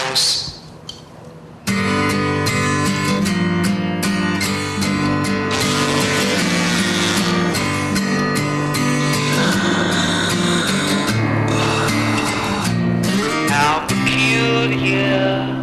house. How peculiar.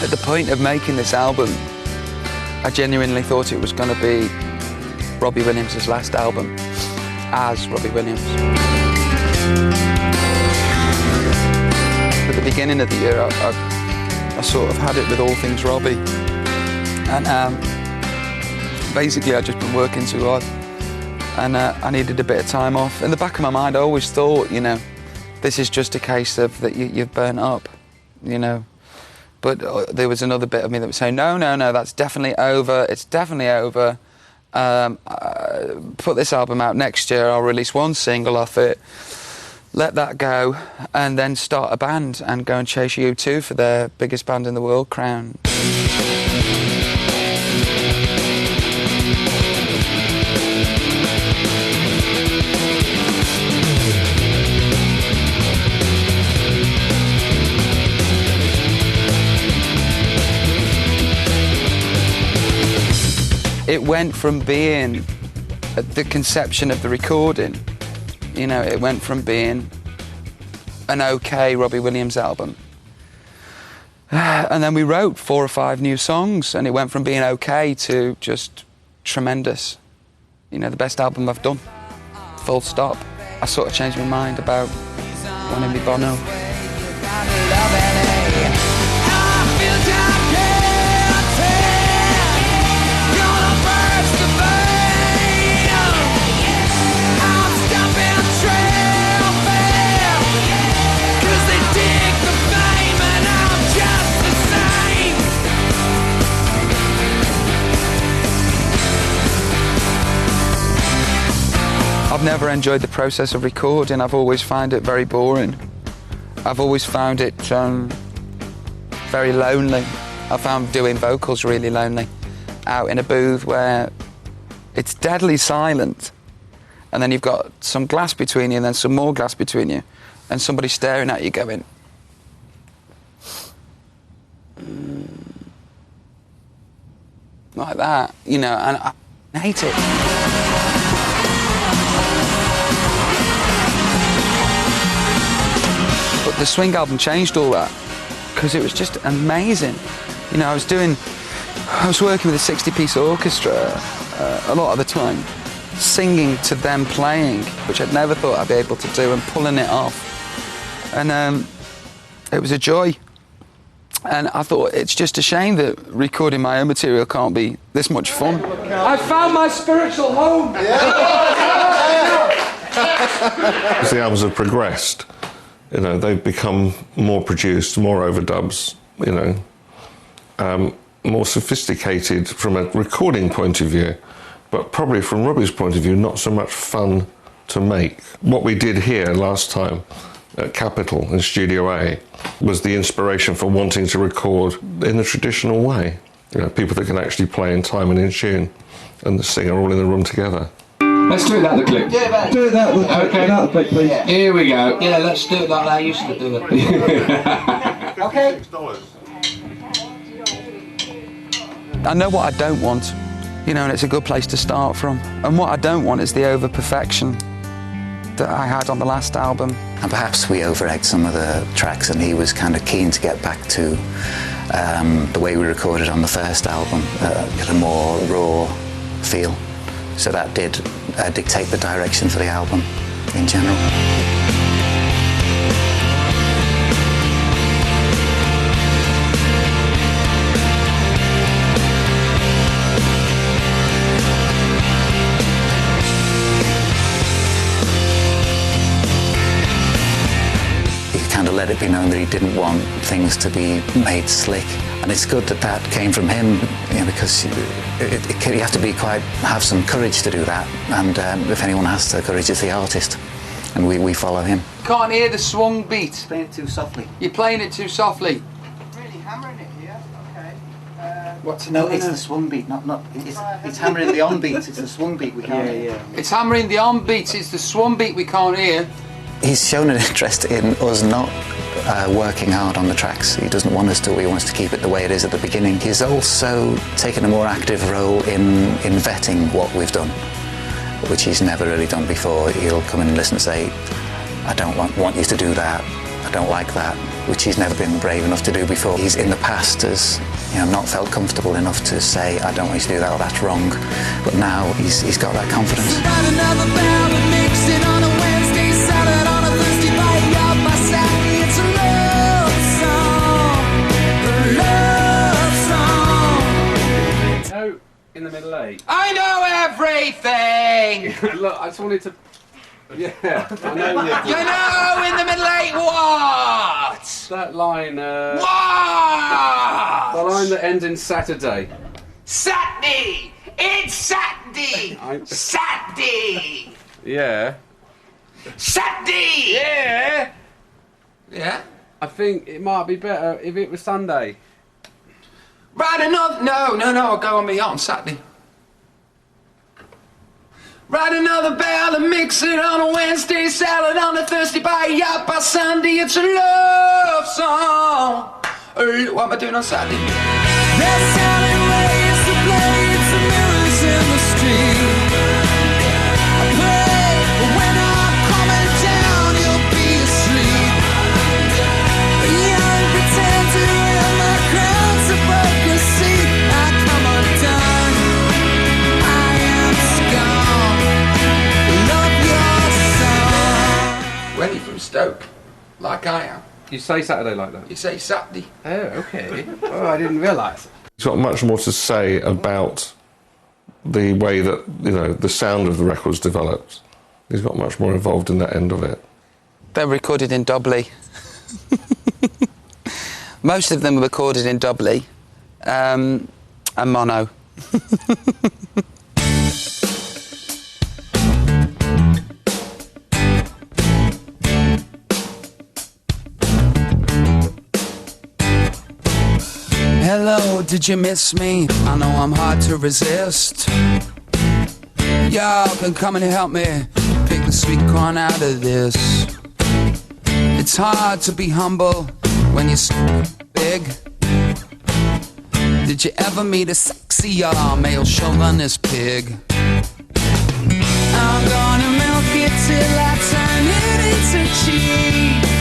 At the point of making this album, I genuinely thought it was going to be Robbie Williams' last album as Robbie Williams. At the beginning of the year, I sort of had it with all things Robbie. And basically I'd just been working too hard and I needed a bit of time off. In the back of my mind, I always thought, you know, this is just a case of that you've burnt up, you know. But there was another bit of me that was saying, no, that's definitely over. It's definitely over. Put this album out next year. I'll release one single off it. Let that go. And then start a band and go and chase U2 for their biggest band in the world crown. It went from being the conception of the recording, you know, it went from being an okay Robbie Williams album. And then we wrote 4 or 5 new songs and it went from being okay to just tremendous. You know, the best album I've done, full stop. I sort of changed my mind about wanting to be Bono. I've never enjoyed the process of recording. I've always found it very boring. I've always found it very lonely. I found doing vocals really lonely. Out in a booth where it's deadly silent and then you've got some glass between you and then some more glass between you and somebody staring at you going, like that, you know, and I hate it. But the Swing album changed all that because it was just amazing. You know, I was working with a 60-piece orchestra a lot of the time, singing to them playing, which I'd never thought I'd be able to do, and pulling it off. And it was a joy. And I thought it's just a shame that recording my own material can't be this much fun. I found my spiritual home! As the albums have progressed, you know, they've become more produced, more overdubs, you know, more sophisticated from a recording point of view, but probably from Robbie's point of view, not so much fun to make. What we did here last time at Capitol in Studio A was the inspiration for wanting to record in the traditional way. You know, people that can actually play in time and in tune, and the singer all in the room together. Let's do it that the clip. Yeah, do it that the clip. Okay. That the clip, please. Yeah. Here we go. Yeah, let's do it like I used to do it. Okay. I know what I don't want, you know, and it's a good place to start from. And what I don't want is the over-perfection that I had on the last album. And perhaps we over-egged some of the tracks, and he was kind of keen to get back to the way we recorded on the first album, get a more raw feel. So that did dictate the direction for the album in general. let it be known that he didn't want things to be made slick. And it's good that that came from him, you know, because you have to have some courage to do that. And if anyone has the courage, it's the artist. And we follow him. Can't hear the swung beat. Playing it too softly. You're playing it too softly. Really hammering it here. Okay. What's No, it's the swung beat, not it's hammering the on beats. It's the swung beat we can't hear. It's hammering the on beats. It's the swung beat we can't hear. He's shown an interest in us not working hard on the tracks. He doesn't want us to. He wants to keep it the way it is at the beginning. He's also taken a more active role in vetting what we've done, which he's never really done before. He'll come in and listen and say, I don't want you to do that, I don't like that, which he's never been brave enough to do before. He's in the past has not felt comfortable enough to say, I don't want you to do that, or that's wrong. But now he's got that confidence. In the middle eight. I know everything! Look, I just wanted to. Yeah, I know You know in the middle eight what? that line. What? The line that ends in Saturday. Saturday! It's Saturday! Saturday! Yeah. Saturday! Yeah! Yeah? I think it might be better if it was Sunday. Right enough. No, I'll go on me on Saturday. Write another bell and mix it on a Wednesday, salad on a Thursday, buy out by Sunday. It's a love song. What am I doing on Saturday? There's sounding ways to play, it's the mirrors in the street. I pray, but when I'm coming down, you'll be asleep. A young pretender in my crown's hypocrisy. I come undone, I am scum. Love your song. When you're from Stoke, like I am, You say Saturday like that? you say Saturday. Oh, okay. Oh, I didn't realise. He's got much more to say about the way that, the sound of the record's developed. He's got much more involved in that end of it. They're recorded in doubly. Most of them are recorded in doubly and mono. Hello, did you miss me? I know I'm hard to resist. Y'all can come and help me pick the sweet corn out of this. It's hard to be humble when you're big. Did you ever meet a sexy male chauvinist pig? I'm gonna milk it till I turn it into cheese.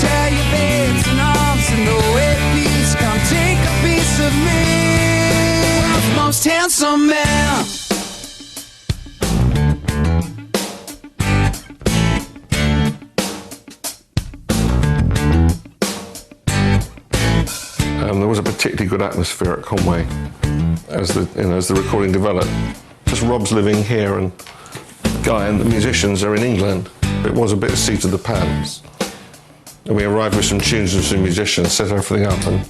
Tell your babes and arms and the way peace, come take a piece of me. World's most handsome man. There was a particularly good atmosphere at Conway as the recording developed. Because Rob's living here and Guy and the musicians are in England. It was a bit of seat of the pants. And we arrived with some tunes and some musicians, set everything up and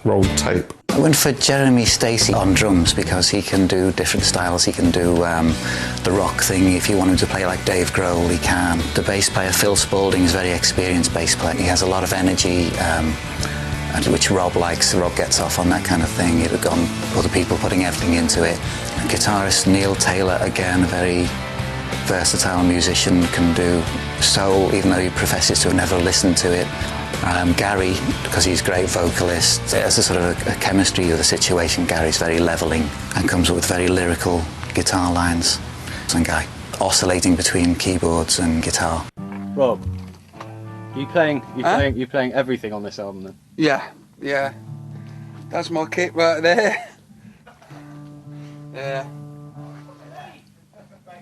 rolled tape. I went for Jeremy Stacey on drums because he can do different styles. He can do the rock thing. If you want him to play like Dave Grohl, he can. The bass player, Phil Spaulding, is a very experienced bass player. He has a lot of energy, which Rob likes. Rob gets off on that kind of thing. It had gone other people putting everything into it. And guitarist Neil Taylor, again, a very versatile musician, can do soul, even though he professes to have never listened to it. Gary, because he's a great vocalist, there's a sort of a chemistry of the situation. Gary's very levelling and comes up with very lyrical guitar lines. And Guy, oscillating between keyboards and guitar. Rob, you playing everything on this album then? Yeah. That's my kit right there.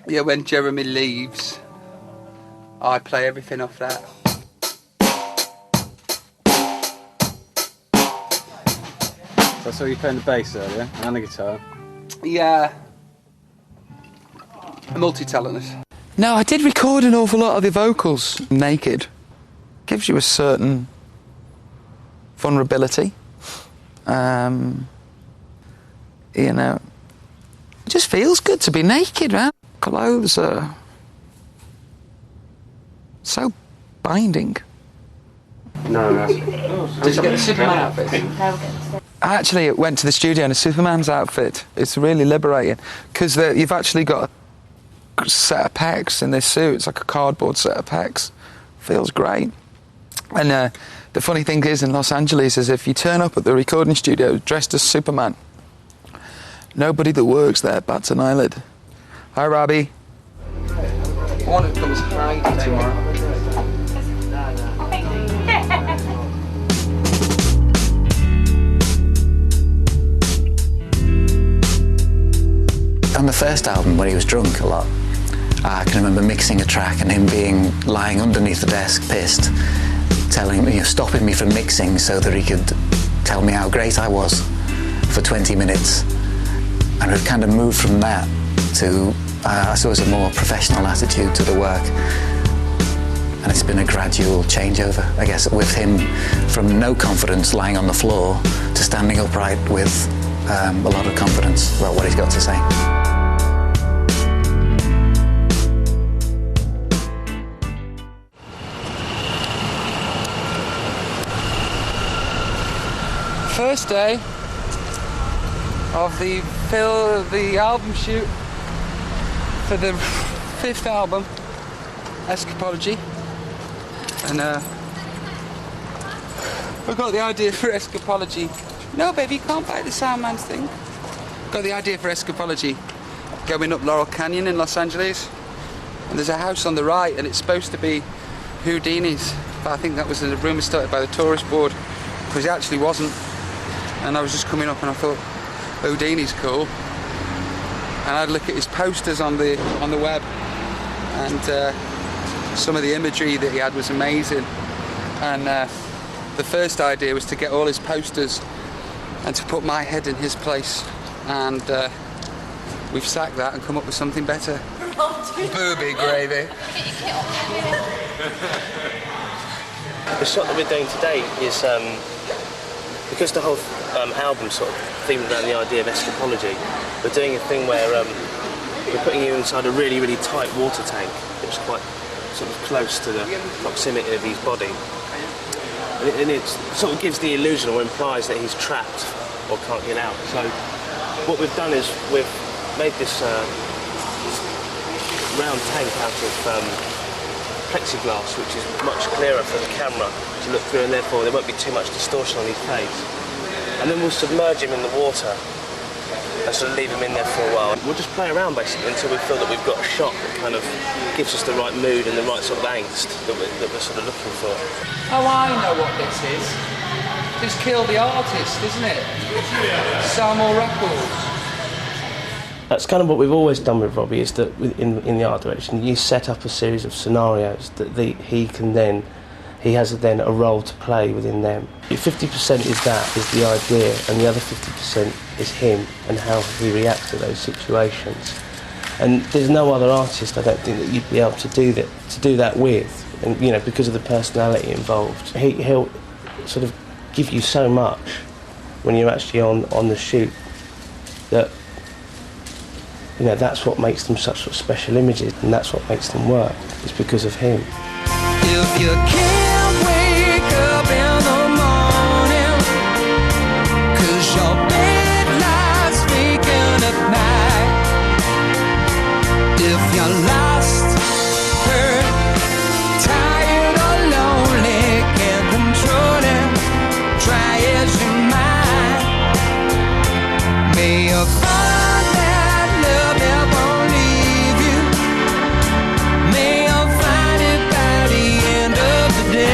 Yeah, when Jeremy leaves, I play everything off that. So I saw you playing the bass earlier and the guitar. Yeah. A multi-talented. No, I did record an awful lot of the vocals naked. gives you a certain vulnerability. You know, it just feels good to be naked, man. Clothes are so binding. No, that's... Did you get the Superman outfit? I actually went to the studio in a Superman's outfit. It's really liberating because you've actually got a set of pecs in this suit. It's like a cardboard set of pecs. Feels great. And the funny thing is in Los Angeles is if you turn up at the recording studio dressed as Superman, nobody that works there bats an eyelid. Hi, Robbie. I want to come as Heidi tomorrow. On the first album, when he was drunk a lot, I can remember mixing a track and him lying underneath the desk, pissed, telling me, stopping me from mixing so that he could tell me how great I was for 20 minutes. And we've kind of moved from that to, I suppose, a more professional attitude to the work. And it's been a gradual changeover, I guess, with him from no confidence lying on the floor to standing upright with a lot of confidence about what he's got to say. First day of the album shoot for the 5th album, Escapology, and I got the idea for Escapology. No, baby, you can't buy the Soundman's thing. Got the idea for Escapology going up Laurel Canyon in Los Angeles, and there's a house on the right, and it's supposed to be Houdini's, but I think that was a rumour started by the tourist board because it actually wasn't. And I was just coming up and I thought, Houdini's cool. And I'd look at his posters on the web, and some of the imagery that he had was amazing. And the first idea was to get all his posters and to put my head in his place. And we've sacked that and come up with something better. Booby gravy. The shot that we're doing today is because the whole album sort of themed around the idea of escapology. We're doing a thing where we're putting you inside a really, really tight water tank, which is quite sort of close to the proximity of his body. And it sort of gives the illusion or implies that he's trapped or can't get out. So what we've done is we've made this round tank out of plexiglass, which is much clearer for the camera to look through, and therefore there won't be too much distortion on his face. And then we'll submerge him in the water and sort of leave him in there for a while. We'll just play around basically until we feel that we've got a shot that kind of gives us the right mood and the right sort of angst that we're sort of looking for. Oh, I know what this is. Just kill the artist, isn't it? Sell more records. That's kind of what we've always done with Robbie, is that in the art direction, you set up a series of scenarios that he has then a role to play within them. 50% is the idea, and the other 50% is him and how he reacts to those situations. And there's no other artist, I don't think, that you'd be able to do that with, and because of the personality involved. He'll sort of give you so much when you're actually on the shoot that that's what makes them such special images, and that's what makes them work. It's because of him. If you can't wake up in the morning 'cause your bed lies vacant at night, if you're lost, hurt, tired or lonely, can't control it, try as you might, may you find that love that won't leave you, may you find it by the end of the day.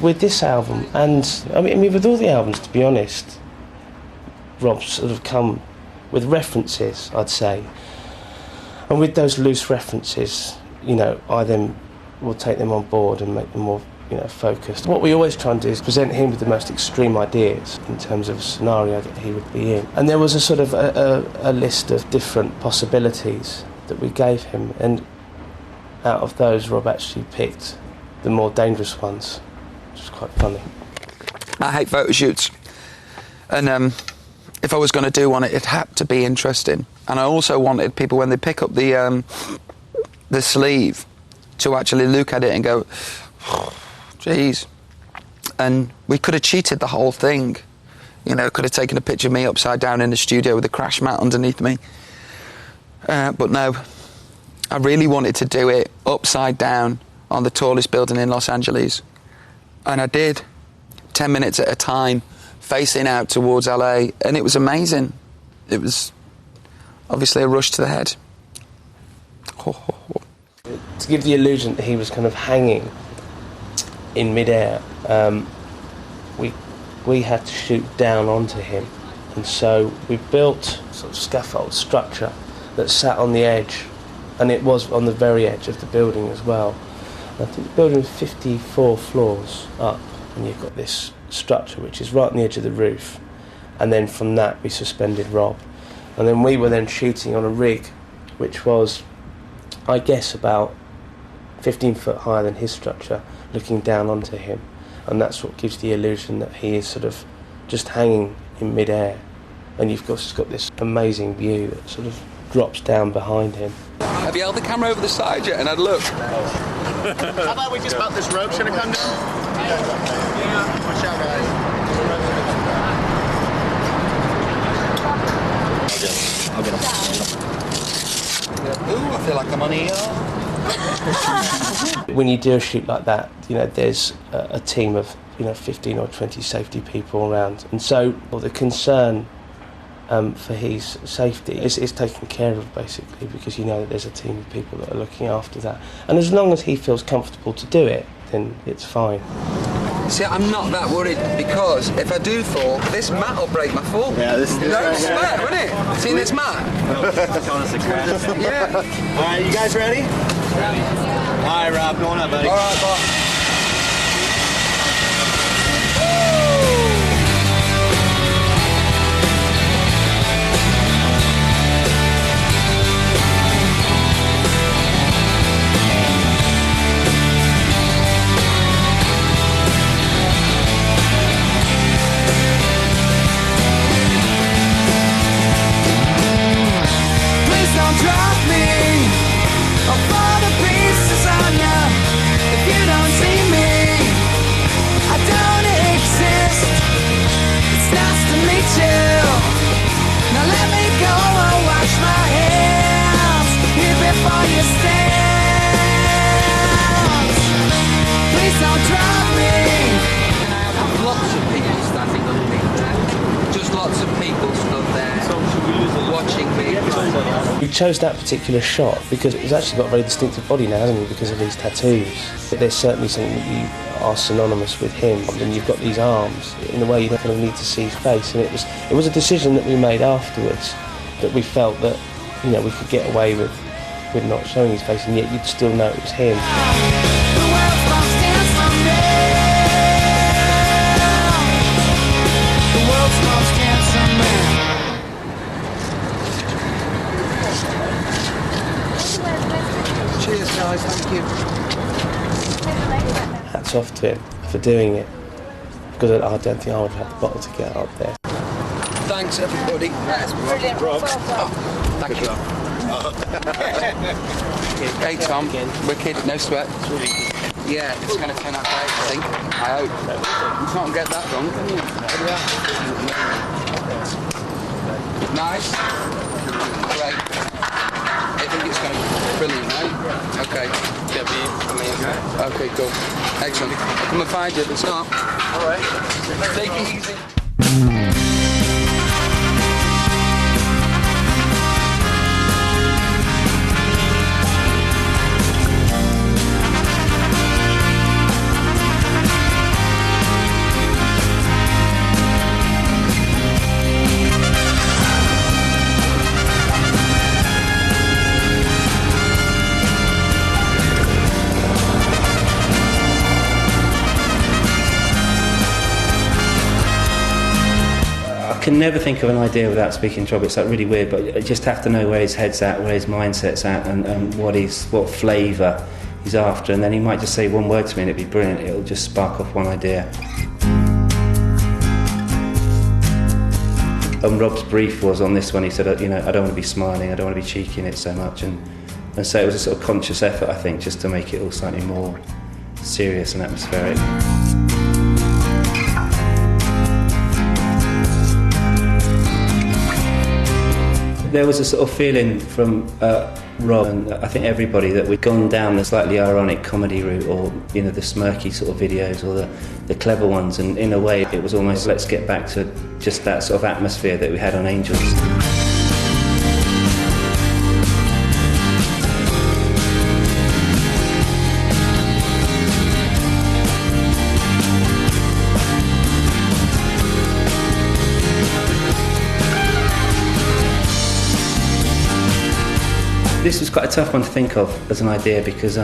with this album, and I mean with all the albums, to be honest, Rob's sort of come with references, I'd say, and with those loose references, you know, I then will take them on board and make them more, you know, focused. What we always try and do is present him with the most extreme ideas in terms of a scenario that he would be in. And there was a sort of a list of different possibilities that we gave him, and out of those, Rob actually picked the more dangerous ones, which is quite funny. I hate photo shoots, and if I was going to do one, it had to be interesting. And I also wanted people, when they pick up the sleeve, to actually look at it and go, geez. And we could have cheated the whole thing. You know, could have taken a picture of me upside down in the studio with a crash mat underneath me. But no, I really wanted to do it upside down on the tallest building in Los Angeles. And I did, 10 minutes at a time, facing out towards LA, and it was amazing. It was obviously a rush to the head. To give the illusion that he was kind of hanging in midair, we had to shoot down onto him, and so we built a sort of scaffold structure that sat on the edge, and it was on the very edge of the building as well. I think the building was 54 floors up, and you've got this structure which is right on the edge of the roof, and then from that we suspended Rob, and then we were then shooting on a rig which was, I guess, about 15 foot higher than his structure, looking down onto him, and that's what gives the illusion that he is sort of just hanging in midair, and you've just got this amazing view that sort of drops down behind him. Have you held the camera over the side yet and had a look? How about we just about this rope should have come down? Yeah. Watch out, guys. I'll get him. Ooh, I feel like I'm on ER. When you do a shoot like that, you know, there's a team of, you know, 15 or 20 safety people around, and so the concern for his safety is taken care of, basically, because you know that there's a team of people that are looking after that, and as long as he feels comfortable to do it, then it's fine. See, I'm not that worried, because if I do fall, this mat will break my fall. Yeah, this is sweat, wouldn't it? Seen this mat? Yeah. All right, you guys ready? Ready. All right, Rob, going up, buddy. All right, Bob. Lots of people standing underneath. Just lots of people stood there watching me. We chose that particular shot because he's actually got a very distinctive body now, hasn't he, because of these tattoos. But there's certainly something that you are synonymous with him, and you've got these arms in a way you don't kind of need to see his face, and it was a decision that we made afterwards, that we felt that, you know, we could get away with not showing his face, and yet you'd still know it was him. Cheers, guys, thank you. Hats off to him for doing it, because I don't think I would have had the bottle to get up there. Thanks, everybody. That's brilliant. Oh, thank you. Hey, Tom. Wicked, no sweat. Yeah, it's going to turn out great, I think. I hope. You can't get that wrong, can you? Nice. Great. I think it's going to be brilliant, right? Okay. Okay, cool. Excellent. I'll come and find you, but it's not. All right. Take it easy. can never think of an idea without speaking to Rob. It's like really weird, but I just have to know where his head's at, where his mindset's at, and what flavour he's after. And then he might just say one word to me and it'd be brilliant. It'll just spark off one idea. And Rob's brief was on this one, he said, you know, I don't want to be smiling, I don't want to be cheeky in it so much. And so it was a sort of conscious effort, I think, just to make it all slightly more serious and atmospheric. There was a sort of feeling from Rob and I think everybody that we'd gone down the slightly ironic comedy route, or you know, the smirky sort of videos, or the clever ones, and in a way it was almost let's get back to just that sort of atmosphere that we had on Angels. This was quite a tough one to think of as an idea because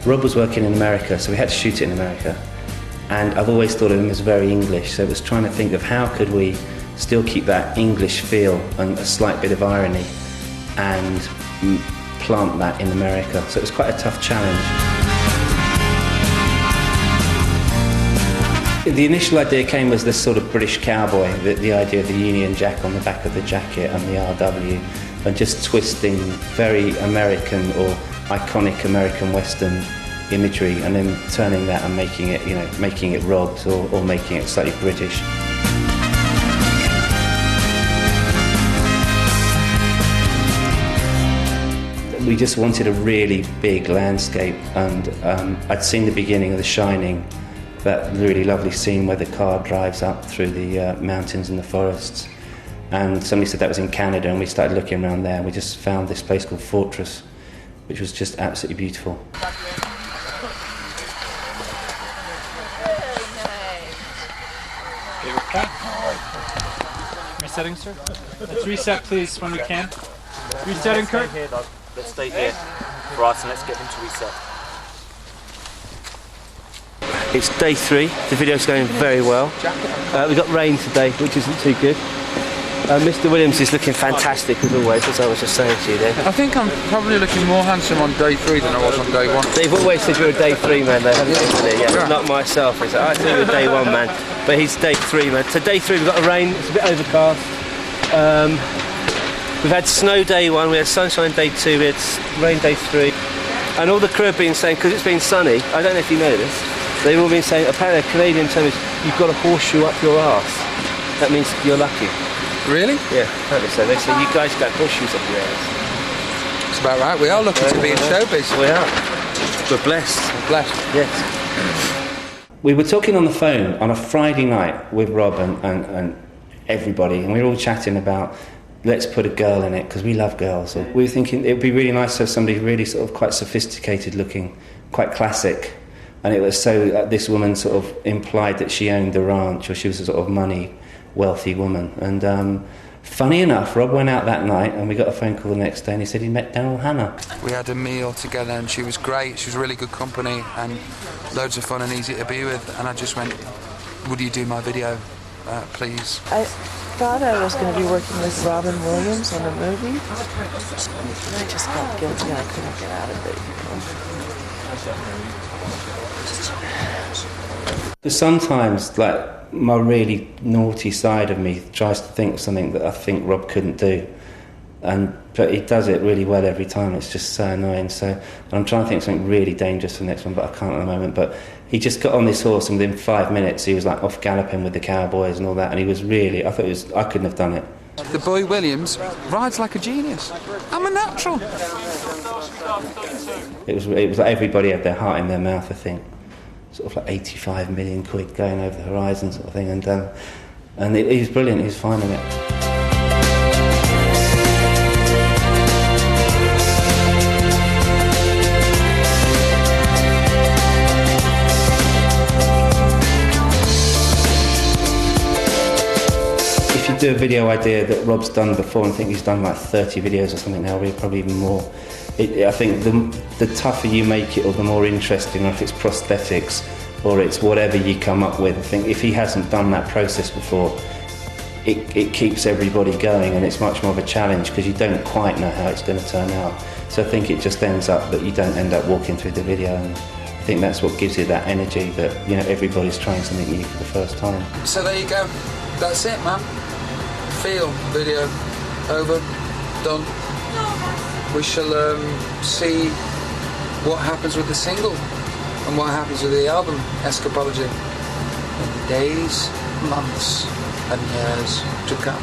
Rob was working in America, so we had to shoot it in America. And I've always thought of him as very English, so it was trying to think of how could we still keep that English feel and a slight bit of irony and plant that in America. So it was quite a tough challenge. The initial idea came as this sort of British cowboy, the idea of the Union Jack on the back of the jacket and the RW, and just twisting very American or iconic American Western imagery and then turning that and making it, you know, making it Rob's or making it slightly British. We just wanted a really big landscape, and I'd seen the beginning of The Shining, that really lovely scene where the car drives up through the mountains and the forests. And somebody said that was in Canada, and we started looking around there and we just found this place called Fortress, which was just absolutely beautiful. Resetting, sir? Let's reset, please, when we can. Resetting, Kurt? Let's stay here for us and let's get him to reset. It's day 3, the video's going very well. We got rain today, which isn't too good. Mr. Williams is looking fantastic as always, as I was just saying to you there. I think I'm probably looking more handsome on day 3 than I was on day 1. They've always said you're a day 3 man though, haven't you? Yeah. Not myself, I think you're a day 1 man, but he's day 3 man. So day 3 we've got the rain, it's a bit overcast. We've had snow day 1, we had sunshine day 2, we had rain day 3. And all the crew have been saying, because it's been sunny, I don't know if you know this, they've all been saying, apparently a Canadian term is, you've got a horseshoe up your arse. That means you're lucky. Really? Yeah, apparently so. They say, you guys got horseshoes up your arse. That's about right, we are lucky to be in showbiz. We are. We're blessed. We're blessed. Yes. We were talking on the phone on a Friday night with Rob and everybody, and we were all chatting about let's put a girl in it because we love girls. We were thinking it would be really nice to have somebody really sort of quite sophisticated looking, quite classic. And it was so this woman sort of implied that she owned the ranch, or she was a sort of money, wealthy woman. And funny enough, Rob went out that night and we got a phone call the next day and he said he met Daryl Hannah. We had a meal together and she was great. She was really good company and loads of fun and easy to be with. And I just went, would you do my video, please? I thought I was going to be working with Robin Williams on a movie. And I just felt guilty and I couldn't get out of it. Sometimes, like, my really naughty side of me tries to think something that I think Rob couldn't do, but he does it really well every time. It's just so annoying. So I'm trying to think of something really dangerous for the next one, but I can't at the moment. But he just got on this horse and within 5 minutes he was like off galloping with the cowboys and all that, and he was really, I couldn't have done it. The boy Williams rides like a genius. I'm a natural. It was like everybody had their heart in their mouth, I think. Sort of like 85 million quid going over the horizon sort of thing, and he was brilliant, he was fine in it. If you do a video idea that Rob's done before, and I think he's done like 30 videos or something now, probably even more, I think the tougher you make it, or the more interesting, or if it's prosthetics, or it's whatever you come up with, I think if he hasn't done that process before, it keeps everybody going, and it's much more of a challenge because you don't quite know how it's going to turn out. So I think it just ends up that you don't end up walking through the video, and I think that's what gives you that energy that, you know, everybody's trying something new for the first time. So there you go. That's it, man. Feel video over, done. We shall see what happens with the single and what happens with the album Escapology in the days, months and years to come.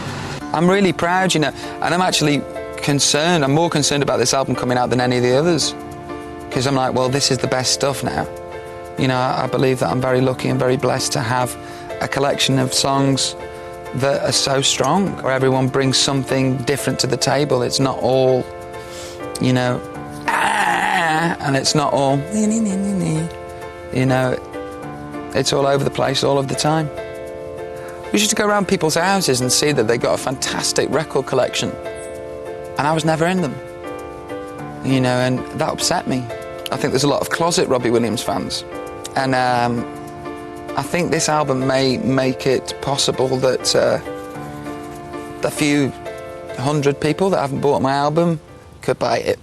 I'm really proud, you know, and I'm actually concerned. I'm more concerned about this album coming out than any of the others, because I'm like, well, this is the best stuff now. You know, I believe that I'm very lucky and very blessed to have a collection of songs that are so strong, where everyone brings something different to the table. It's not all, you know, and it's not all, you know, it's all over the place all of the time. We used to go around people's houses and see that they got a fantastic record collection, and I was never in them, you know, and that upset me. I think there's a lot of closet Robbie Williams fans, and I think this album may make it possible that a few hundred people that haven't bought my album could buy it.